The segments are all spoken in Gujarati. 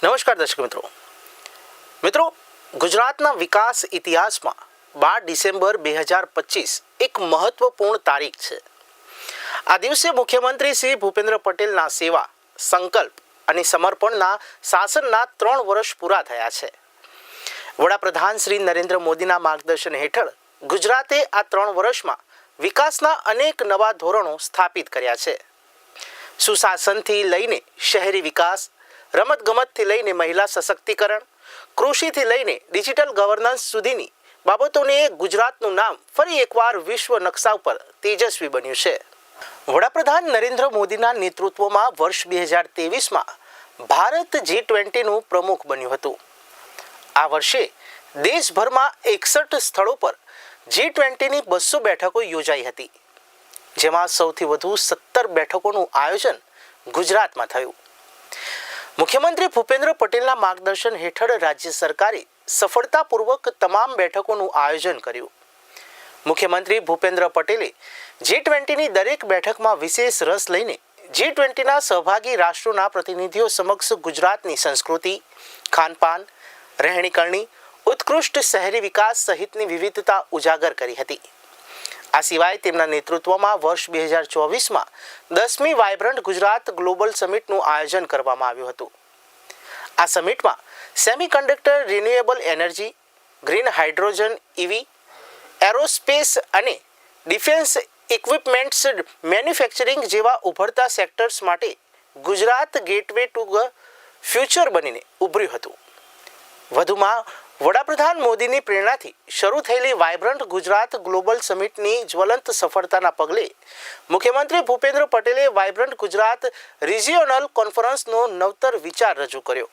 નમસ્કાર દર્શક મિત્રો ગુજરાતના વિકાસ ઇતિહાસમાં 12 ડિસેમ્બર 2025 એક મહત્વપૂર્ણ તારીખ છે। આ દિવસે મુખ્યમંત્રી શ્રી ભૂપેન્દ્ર પટેલના સેવા, સંકલ્પ અને સમર્પણના શાસનના 3 વર્ષ પૂરા થયા છે। વડાપ્રધાન શ્રી નરેન્દ્ર મોદીના માર્ગદર્શન હેઠળ ગુજરાતે આ 3 વર્ષમાં વિકાસના અનેક નવા ધોરણો સ્થાપિત કર્યા છે। સુશાસનથી લઈને શહેરી વિકાસ, રમતગમતથી લઈને મહિલા સશક્તિકરણ, કૃષિથી લઈને ડિજિટલ ગવર્નન્સ સુધીની બાબતોને ગુજરાતનું નામ ફરી એકવાર વિશ્વ નકશા ઉપર તેજસ્વી બન્યું છે। વડાપ્રધાન નરેન્દ્ર મોદીના નેતૃત્વમાં વર્ષ 2023માં ભારત G20નું પ્રમુખ બન્યું હતું। આ વર્ષે દેશભરમાં 61 સ્થળો પર G20ની 200 બેઠકો યોજાઈ હતી, જેમાં સૌથી વધુ 17 બેઠકોનું આયોજન ગુજરાતમાં થયું। મુખ્યમંત્રી ભૂપેન્દ્ર પટેલના માર્ગદર્શન હેઠળ રાજ્ય સરકારે સફળતાપૂર્વક તમામ બેઠકોનું આયોજન કર્યું। મુખ્યમંત્રી ભૂપેન્દ્ર પટેલે G20ની દરેક બેઠકમાં વિશેષ રસ લઈને G20ના સહભાગી રાષ્ટ્રોના પ્રતિનિધિઓ સમક્ષ ગુજરાતની સંસ્કૃતિ, ખાનપાન, રહેણીકરણી, ઉત્કૃષ્ટ શહેરી વિકાસ સહિતની વિવિધતા ઉજાગર કરી હતી। આ સિવાય તેમના નેતૃત્વમાં વર્ષ 2024માં 10મી વાઇબ્રન્ટ ગુજરાત ગ્લોબલ સમિટનું આયોજન કરવામાં આવ્યું હતું। આ સમિટમાં semiconductor, renewable energy, green hydrogen, EV, aerospace અને ડિફેન્સ ઇક્વિપમેન્ટ્સ મેન્યુફેક્ચરિંગ જેવા ઉભરતા સેક્ટર્સ માટે Gujarat gateway to the future બનીને ઉભર્યું હતું। વધુમાં વડાપ્રધાન મોદીની પ્રેરણાથી શરૂ થયેલી વાઇબ્રન્ટ ગુજરાત ગ્લોબલ સમિટની જ્વલંત સફળતાના પગલે મુખ્યમંત્રી ભૂપેન્દ્ર પટેલે વાઇબ્રન્ટ ગુજરાત રિજિયોનલ કોન્ફરન્સનો નવતર વિચાર રજૂ કર્યો।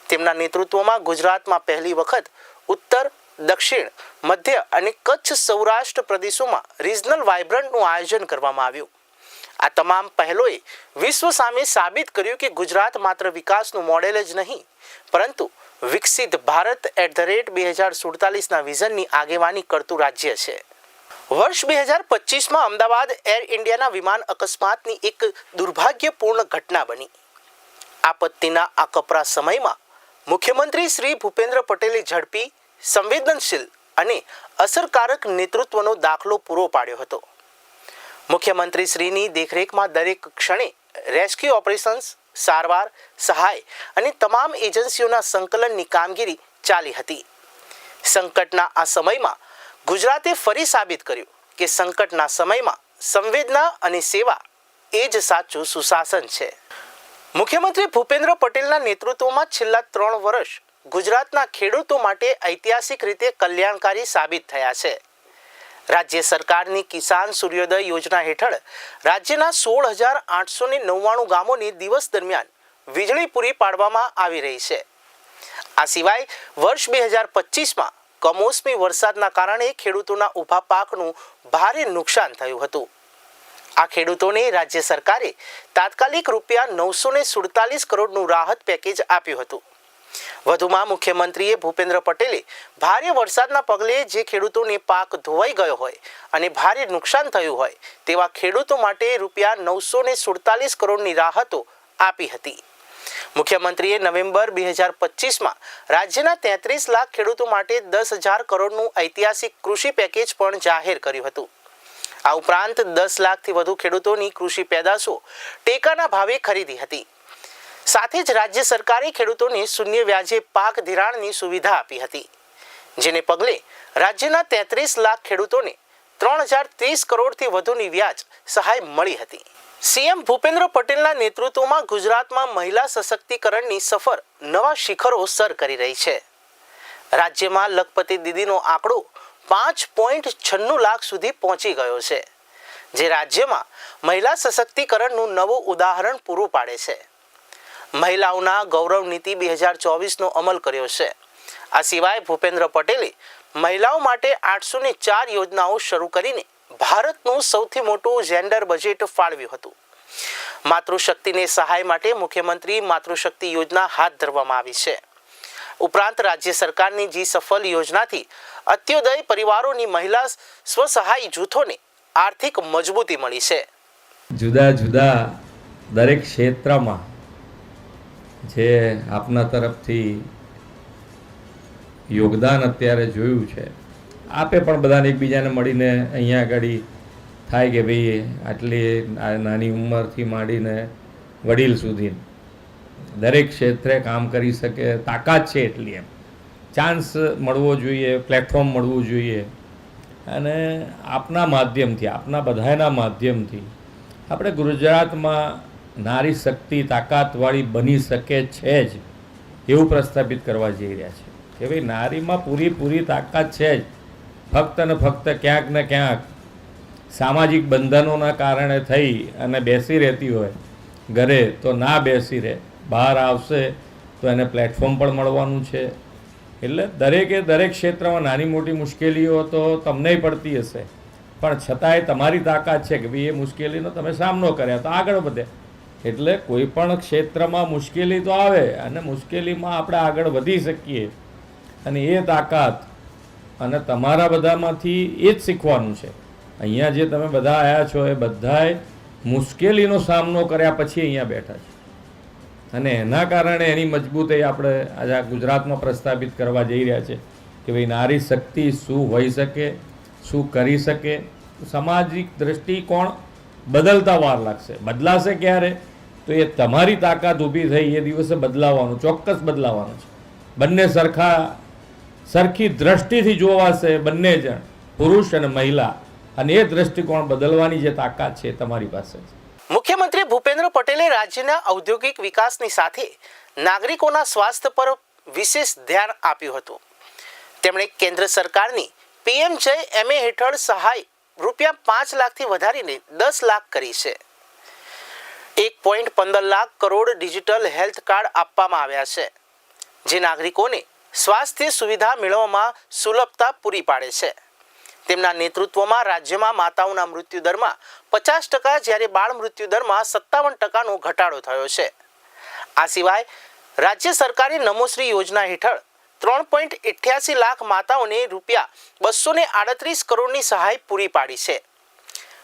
તેમના નેતૃત્વમાં ગુજરાતમાં પહેલી વખત ઉત્તર, દક્ષિણ, મધ્ય અને કચ્છ સૌરાષ્ટ્ર પ્રદેશોમાં રિજનલ વાઇબ્રન્ટનું આયોજન કરવામાં આવ્યું। આ તમામ પહેલોએ વિશ્વ સામે સાબિત કર્યું કે ગુજરાત માત્ર વિકાસનું મોડેલ જ નહીં, પરંતુ વિકસિત ભારત @2047ના વિઝનની આગેવાની કરતું રાજ્ય છે। વર્ષ 2025માં અમદાવાદ એર ઇન્ડિયાના વિમાન અકસ્માતની એક દુર્ભાગ્યપૂર્ણ ઘટના બની। આપત્તિના આ કપરા સમયમાં મુખ્યમંત્રી શ્રી ભૂપેન્દ્ર પટેલે ઝડપી, સંવેદનશીલ અને અસરકારક નેતૃત્વનો દાખલો પૂરો પાડ્યો હતો। મુખ્યમંત્રી શ્રીની દેખરેખમાં દરેક ક્ષણે રેસ્ક્યુ ઓપરેશન્સ, સારવાર, સહાય અને તમામ એજન્સીઓના સંકલનની કામગીરી ચાલી હતી। સંકટના આ સમયમાં ગુજરાતે ફરી સાબિત કર્યું કે સંકટના સમયમાં સંવેદના અને સેવા એ જ સાચું સુશાસન છે। મુખ્યમંત્રી ભૂપેન્દ્ર પટેલના નેતૃત્વમાં છેલ્લા 3 વર્ષ ગુજરાતના ખેડૂતો માટે ઐતિહાસિક રીતે કલ્યાણકારી સાબિત થયા છે। રાજ્ય સરકારની કિસાન સૂર્યોદય યોજના હેઠળ રાજ્યના 16,899 ગામોને દિવસ દરમિયાન વીજળી પૂરી પાડવામાં આવી રહી છે। આ સિવાય વર્ષ 2025માં કમોસમી વરસાદના કારણે ખેડૂતોના ઊભા પાકનું ભારે નુકસાન થયું હતું। આ ખેડૂતોને રાજ્ય સરકારે તાત્કાલિક રૂપિયા 947 કરોડનું રાહત પેકેજ આપ્યું હતું। વધુમાં મુખ્યમંત્રીએ ભૂપેન્દ્ર પટેલે ભારે વરસાદના પગલે જે ખેડૂતોને પાક ધોવાઈ ગયો હોય અને ભારે નુકસાન થયું હોય તેવા ખેડૂતો માટે રૂપિયા 947 કરોડની રાહતો આપી હતી। મુખ્યમંત્રીએ નવેમ્બર 2025માં રાજ્યના 33 લાખ ખેડૂતો માટે 10,000 કરોડનું ઐતિહાસિક કૃષિ પેકેજ પણ જાહેર કર્યું હતું। આ ઉપરાંત 10 લાખથી વધુ ખેડૂતોની કૃષિ પેદાશો ટેકાના ભાવે ખરીદી હતી। સાથે જ રાજ્ય સરકારે ખેડૂતોને શૂન્ય વ્યાજે પાક ધિરાણની સુવિધા આપી હતી, જેને પગલે રાજ્યના 33 લાખ ખેડૂતોને 3,030 કરોડથી વધુની વ્યાજ સહાય મળી હતી। સીએમ ભૂપેન્દ્ર પટેલના નેતૃત્વમાં ગુજરાતમાં મહિલા સશક્તિકરણની સફર નવા શિખરો સર કરી રહી છે। રાજ્યમાં લખપતિ દીદીનો આંકડો 5.96 લાખ સુધી પહોંચી ગયો છે, જે રાજ્યમાં મહિલા સશક્તિકરણનું નવું ઉદાહરણ પૂરું પાડે છે। મહિલાઓના ગૌરવ નીતિ 2024નો અમલ કર્યો છે। આ સિવાય ભૂપેન્દ્ર પટેલે મહિલાઓ માટે 804 યોજનાઓ શરૂ કરીને ભારતનું સૌથી મોટું જેન્ડર બજેટ ફાળવ્યું હતું। માતૃશક્તિને સહાય માટે મુખ્યમંત્રી માતૃશક્તિ યોજના હાથ ધરવામાં આવી છે। ઉપરાંત રાજ્ય સરકારની જી સફળ યોજનાથી અત્યોદય પરિવારોની મહિલા સ્વસહાય જૂથોને આર્થિક મજબૂતી મળી છે। જુદા જુદા દરેક ક્ષેત્રમાં જે આપના તરફથી યોગદાન અત્યારે જોયું છે, આપે પણ બધાને એકબીજાને મળીને અહીંયા આગળ થાય કે ભાઈ આટલી નાની ઉંમરથી માંડીને વડીલ સુધી દરેક ક્ષેત્રે કામ કરી શકે, તાકાત છે એટલી, એમ ચાન્સ મળવો જોઈએ, પ્લેટફોર્મ મળવું જોઈએ. અને આપના માધ્યમથી, આપના બધાના માધ્યમથી આપણે ગુજરાતમાં નારી શક્તિ તાકાતવાળી બની શકે છે જ એવું પ્રસ્થાપિત કરવા જઈ રહ્યા છે કે ભાઈ નારીમાં પૂરી તાકાત છે જ. ફક્ત ને ફક્ત ક્યાંક ને ક્યાંક સામાજિક બંધનોના કારણે થઈ અને બેસી રહેતી હોય ઘરે તો ના બેસી રહે, બહાર આવશે તો એને પ્લેટફોર્મ પણ મળવાનું છે. એટલે દરેક ક્ષેત્રમાં નાની મોટી મુશ્કેલીઓ તો તમને પડતી હશે, પણ છતાંય તમારી તાકાત છે કે ભાઈ એ મુશ્કેલીનો તમે સામનો કર્યા તો આગળ વધે. એટલે કોઈ પણ ક્ષેત્રમાં મુશ્કેલી તો આવે અને મુશ્કેલીમાં આપણે આગળ વધી શકીએ, અને એ તાકાત અને તમારા બધામાંથી એ જ શીખવાનું છે. અહીંયા જે તમે બધા આવ્યા છો એ બધાએ મુશ્કેલીનો સામનો કર્યા પછી અહીંયા બેઠા છે, અને એના કારણે એની મજબૂતાઈ આપણે આજે ગુજરાતમાં પ્રસ્થાપિત કરવા જઈ રહ્યા છે કે ભાઈ નારી શક્તિ શું હોઈ શકે, શું કરી શકે. સામાજિક દૃષ્ટિકોણ બદલતા વાર લાગશે, બદલાશે ક્યારે? તો એ તમારી તાકાત ઊભી થઈ એ દિવસે બદલાવાનું, ચોક્કસ બદલાવાનું છે. બંને સરખી દ્રષ્ટિથી જોવાશે, બંને જણ, પુરુષ અને મહિલા, અને એ દ્રષ્ટિકોણ બદલવાની જે તાકાત છે તમારી પાસે છે. મુખ્યમંત્રી ભૂપેન્દ્ર પટેલે રાજ્યના ઔદ્યોગિક વિકાસની સાથે નાગરિકોના સ્વાસ્થ્ય પર વિશેષ ધ્યાન આપ્યું હતું. તેમણે કેન્દ્ર સરકારની PMJMA હેઠળ સહાય ₹5 લાખથી વધારીને 10 લાખ કરી છે. 1.15 lakh crore digital health card આપવામાં આવ્યા છે, જે નાગરિકોને સ્વાસ્થ્ય સુવિધા મેળવવામાં સુલભતા પૂરી પાડે છે. તેમના નેતૃત્વમાં રાજ્યમાં માતાઓના મૃત્યુદરમાં 50%, જ્યારે બાળ મૃત્યુદરમાં 57%નો ઘટાડો થયો છે. આ સિવાય રાજ્ય સરકારે નમોશ્રી યોજના હેઠળ 3.88 લાખ માતાઓને ₹238 કરોડની સહાય પૂરી પાડી છે.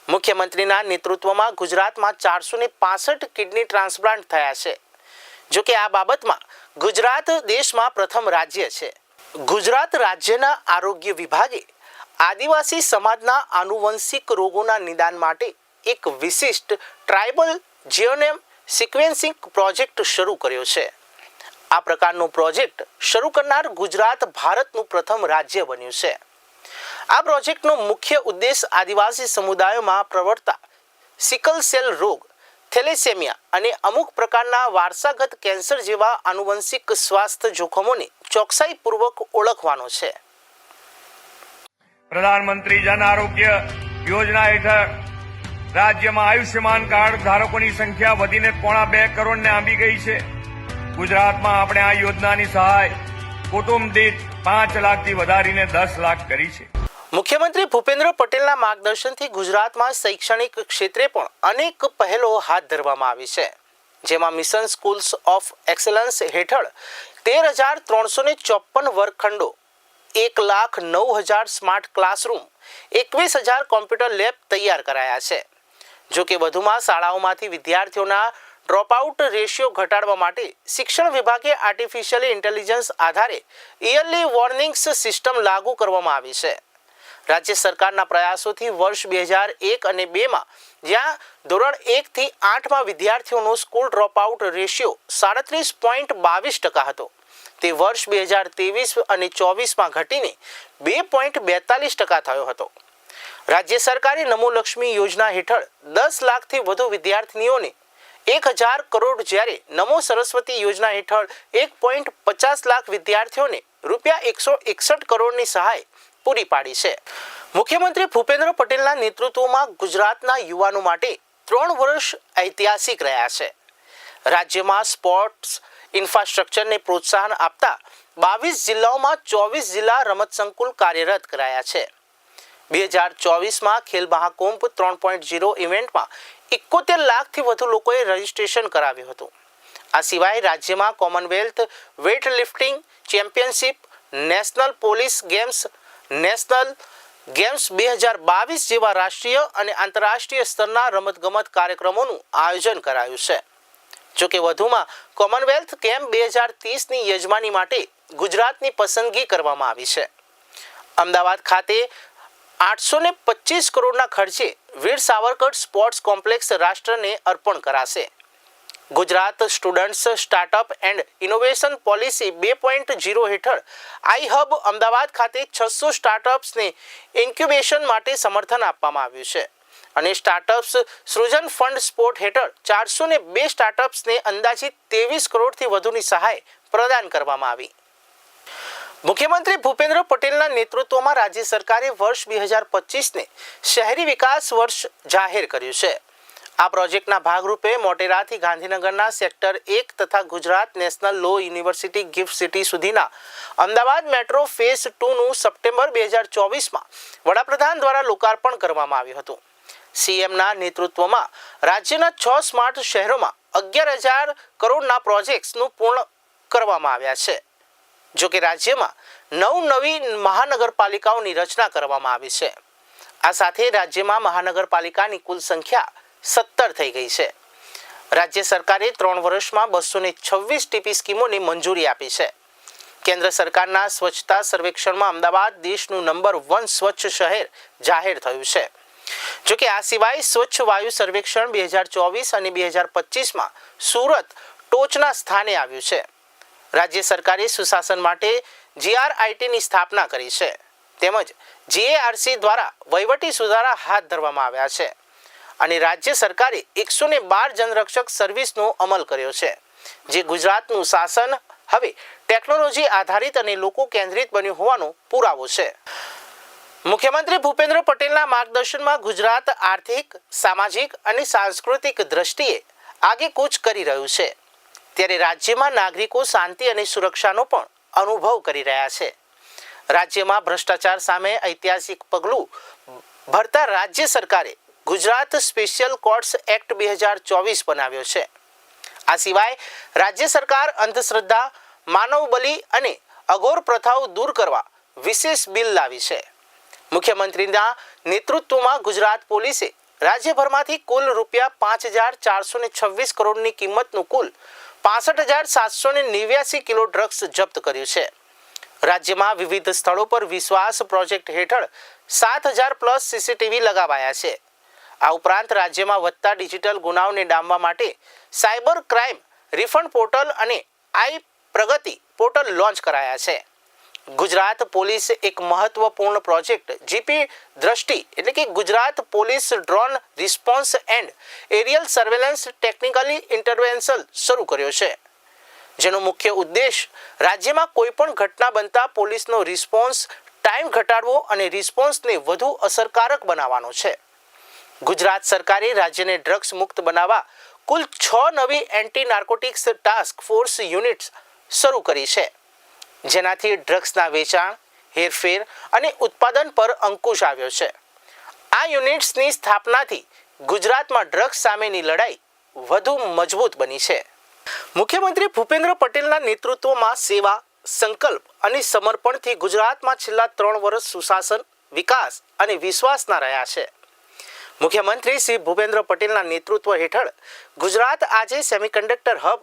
મુખ્યમંત્રીના નેતૃત્વમાં ગુજરાતમાં 465 કિડની ટ્રાન્સપ્લાન્ટ થયા છે. જોકે આ બાબતમાં ગુજરાત દેશમાં પ્રથમ રાજ્ય છે. ગુજરાત રાજ્યના આરોગ્ય વિભાગે આદિવાસી સમાજના આનુવંશિક રોગોના નિદાન માટે એક વિશિષ્ટ ટ્રાઇબલ જીનોમ સિક્વેન્સિંગ પ્રોજેક્ટ શરૂ કર્યો છે. આ પ્રકારનો પ્રોજેક્ટ શરૂ કરનાર ગુજરાત ભારતનું પ્રથમ રાજ્ય બન્યું છે. આ પ્રોજેક્ટનો મુખ્ય ઉદ્દેશ આદિવાસી સમુદાયોમાં પ્રવર્તતા સિકલ સેલ રોગ, થેલેસેમિયા અને અમુક પ્રકારના વારસાગત કેન્સર જેવા આનુવંશિક સ્વાસ્થ્ય જોખમોને ચોકસાઈપૂર્વક ઓળખવાનો છે. પ્રધાનમંત્રી જન આરોગ્ય યોજના હેઠળ રાજ્યમાં આયુષ્યમાન કાર્ડ ધારકોની સંખ્યા વધીને 2.25 કરોડને આંબી ગઈ છે. ગુજરાતમાં આપણે આ યોજનાની સહાય કુટુંબ દીઠ 5 લાખથી વધારીને 10 લાખ કરી છે. મુખ્યમંત્રી ભૂપેન્દ્ર પટેલના માર્ગદર્શનથી ગુજરાતમાં શૈક્ષણિક ક્ષેત્રે પણ અનેક પહેલો હાથ ધરવામાં આવી છે, જેમાં મિશન સ્કૂલ્સ ઓફ એક્સલન્સ હેઠળ 13,354 વર્ગખંડો, 1,09,000 સ્માર્ટ ક્લાસરૂમ, 21,000 કોમ્પ્યુટર લેબ તૈયાર કરાયા છે. જોકે વધુમાં શાળાઓમાંથી વિદ્યાર્થીઓના ડ્રોપઆઉટ રેશિયો ઘટાડવા માટે શિક્ષણ વિભાગે આર્ટિફિશિયલ ઇન્ટેલિજન્સ આધારે ઇયરલી વોર્નિંગ્સ સિસ્ટમ લાગુ કરવામાં આવી છે. રાજ્ય સરકારના પ્રયાસોથી વર્ષ 2001 અને 2માં જ્યાં ધોરણ 1 થી 8માં વિદ્યાર્થીઓનો સ્કૂલ ડ્રોપઆઉટ રેશિયો 37.22% હતો, તે વર્ષ 2023 અને 24માં ઘટીને 2.42% થયો હતો. રાજ્ય સરકારે નમો લક્ષ્મી યોજના હેઠળ 10 લાખથી વધુ વિદ્યાર્થીનીઓને 1,000 કરોડ, જ્યારે નમો સરસ્વતી યોજના હેઠળ 1.50 લાખ વિદ્યાર્થીઓને ₹161 કરોડની સહાય પૂરી પાડી છે. મુખ્યમંત્રી ભૂપેન્દ્ર પટેલના નેતૃત્વમાં ગુજરાતના યુવાનો માટે 3 વર્ષ ઐતિહાસિક રહ્યા છે. રાજ્યમાં સ્પોર્ટ્સ ઇન્ફ્રાસ્ટ્રક્ચરને પ્રોત્સાહન આપતા 22 જિલ્લાઓમાં 24 જિલ્લા રમત સંકુલ કાર્યરત કરાયા છે. 2024માં ખેલ મહાકુંભ 3.0 ઇવેન્ટમાં 71 લાખથી વધુ લોકોએ રજીસ્ટ્રેશન કરાવ્યું હતું. આ સિવાય રાજ્યમાં Commonwealth weightlifting championship, national police games, national games 2022 જેવા રાષ્ટ્રીય અને આંતરરાષ્ટ્રીય સ્તરના રમતગમત કાર્યક્રમોનું આયોજન કરાયું છે. જોકે વધુમાં કોમનવેલ્થ ગેમ 2030ની યજમાની માટે ગુજરાતની પસંદગી કરવામાં આવી છે. અમદાવાદ ખાતે 825 કરોડના ખર્ચે વીર સાવરકર સ્પોર્ટ્સ કોમ્પ્લેક્સ રાષ્ટ્રને અર્પણ કરાશે. Gujarat students startup and innovation policy 2.0 હેઠળ આઈ હબ અમદાવાદ ખાતે 600 સ્ટાર્ટઅપ્સને ઇન્ક્યુબેશન માટે સમર્થન આપવામાં આવ્યું છે અને સ્ટાર્ટઅપ્સ સૃજન ફંડ સ્પોર્ટ હેઠળ 402 સ્ટાર્ટઅપ્સને અંદાજિત 23 કરોડથી વધુની સહાય પ્રદાન કરવામાં આવી. મુખ્યમંત્રી ભૂપેન્દ્ર પટેલના નેતૃત્વમાં રાજ્ય સરકારે વર્ષ 2025ને શહેરી વિકાસ વર્ષ જાહેર કર્યું છે. આ પ્રોજેક્ટના ભાગરૂપે મોટેરાથી ગાંધીનગરના સેક્ટર 1 તથા Gujarat national law university gift city સુધીના અમદાવાદ મેટ્રો ફેઝ 2નું સપ્ટેમ્બર 2024માં વડાપ્રધાન દ્વારા લોકાર્પણ કરવામાં આવ્યું હતું. સીએમના નેતૃત્વમાં રાજ્યના 6 સ્માર્ટ શહેરોમાં 11,000 કરોડના પ્રોજેક્ટ્સનું પૂર્ણ કરવામાં આવ્યા છે. જો કે રાજ્યમાં 9 નવી મહાનગરપાલિકાઓની રચના કરવામાં આવી છે. આ સાથે રાજ્યમાં મહાનગરપાલિકાની કુલ સંખ્યા 17 થઈ ગઈ છે. રાજ્ય સરકારે 3 વર્ષમાં 226 ટીપી સ્કીમોને મંજૂરી આપી છે. કેન્દ્ર સરકારના સ્વચ્છતા સર્વેક્ષણમાં અમદાવાદ દેશનું નંબર 1 સ્વચ્છ શહેર જાહેર થયું છે. જો કે આ સિવાય સ્વચ્છ વાયુ સર્વેક્ષણ 2024 અને 2025માં સુરત ટોચના સ્થાને આવ્યું છે. રાજ્ય સરકારે સુશાસન માટે જીઆરઆઈટીની સ્થાપના કરી છે તેમજ જીએઆરસી દ્વારા વહીવટી સુધારા હાથ ધરવામાં આવ્યા છે અને રાજ્ય સરકારે 112 જનરક્ષક સર્વિસનો અમલ કર્યો છે, જે ગુજરાતનું શાસન હવે ટેકનોલોજી આધારિત અને લોકો કેન્દ્રિત બન્યું હોવાનો પુરાવો છે. મુખ્યમંત્રી ભૂપેન્દ્ર પટેલના માર્ગદર્શનમાં ગુજરાત આર્થિક, સામાજિક અને સાંસ્કૃતિક દ્રષ્ટિએ આગેકૂચ કરી રહ્યું છે, ત્યારે રાજ્યમાં નાગરિકો શાંતિ અને સુરક્ષાનો પણ અનુભવ કરી રહ્યા છે. રાજ્યમાં ભ્રષ્ટાચાર સામે ઐતિહાસિક પગલું ભરતા રાજ્ય સરકારે ગુજરાત સ્પેશિયલ કોર્ટ્સ એક્ટ 2024 બનાવ્યો છે. આ સિવાય રાજ્ય સરકાર અંધશ્રદ્ધા, માનવ બલિ અને અઘોર પ્રથાઓ દૂર કરવા વિશેષ બિલ લાવી છે. મુખ્યમંત્રીના નેતૃત્વમાં ગુજરાત પોલીસે રાજ્યભરમાંથી કુલ રૂપિયા 5,426 કરોડની કિંમતનું કુલ 65,789 કિલો ડ્રગ્સ જપ્ત કર્યું છે. રાજ્યમાં વિવિધ સ્થળો પર વિશ્વાસ પ્રોજેક્ટ હેઠળ 7,000 પ્લસ સીસીટીવી લગાવાયા છે. આ ઉપરાંત રાજ્યમાં વધતા ડિજિટલ ગુનાઓને ડામવા માટે સાયબર ક્રાઇમ રિફંડ પોર્ટલ અને આઈ પ્રગતિ પોર્ટલ લોન્ચ કરાયા છે. ગુજરાત પોલીસ એક મહત્વપૂર્ણ પ્રોજેક્ટ જીપી દ્રષ્ટિ એટલે કે Gujarat police drone response and aerial surveillance technically intervention શરૂ કર્યો છે, જેનો મુખ્ય ઉદ્દેશ રાજ્યમાં કોઈ પણ ઘટના બનતા પોલીસનો રિસ્પોન્સ ટાઈમ ઘટાડવો અને રિસ્પોન્સને વધુ અસરકારક બનાવવાનો છે. ગુજરાત સરકારે રાજ્યને ડ્રગ્સ મુક્ત બનાવવા કુલ 6 નવી anti narcotics task force units શરૂ કરી છે, જેનાથી ડ્રગ્સના વેચાણ, હેરફેર અને ઉત્પાદન પર અંકુશ આવ્યો છે. આ યુનિટ્સની સ્થાપનાથી ગુજરાતમાં ડ્રગ્સ સામેની લડાઈ વધુ મજબૂત બની છે. મુખ્યમંત્રી ભૂપેન્દ્ર પટેલના નેતૃત્વમાં સેવા, સંકલ્પ અને સમર્પણથી ગુજરાતમાં છેલ્લા 3 વર્ષ સુશાસન, વિકાસ અને વિશ્વાસના રહ્યા છે. મુખ્યમંત્રી શ્રી ભૂપેન્દ્ર પટેલના નેતૃત્વ હેઠળ ગુજરાત આજે semiconductor hub,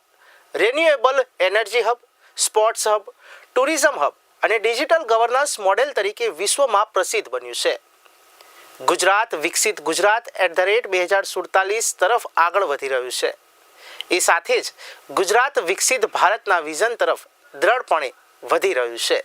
renewable energy hub, sports hub, tourism hub અને ડિજિટલ ગવર્નન્સ મોડેલ તરીકે વિશ્વમાં પ્રસિદ્ધ બન્યું છે. ગુજરાત વિકસિત ગુજરાત @ 2047 તરફ આગળ વધી રહ્યું છે. એ સાથે જ ગુજરાત વિકસિત ભારતના વિઝન તરફ દ્રઢપણે વધી રહ્યું છે.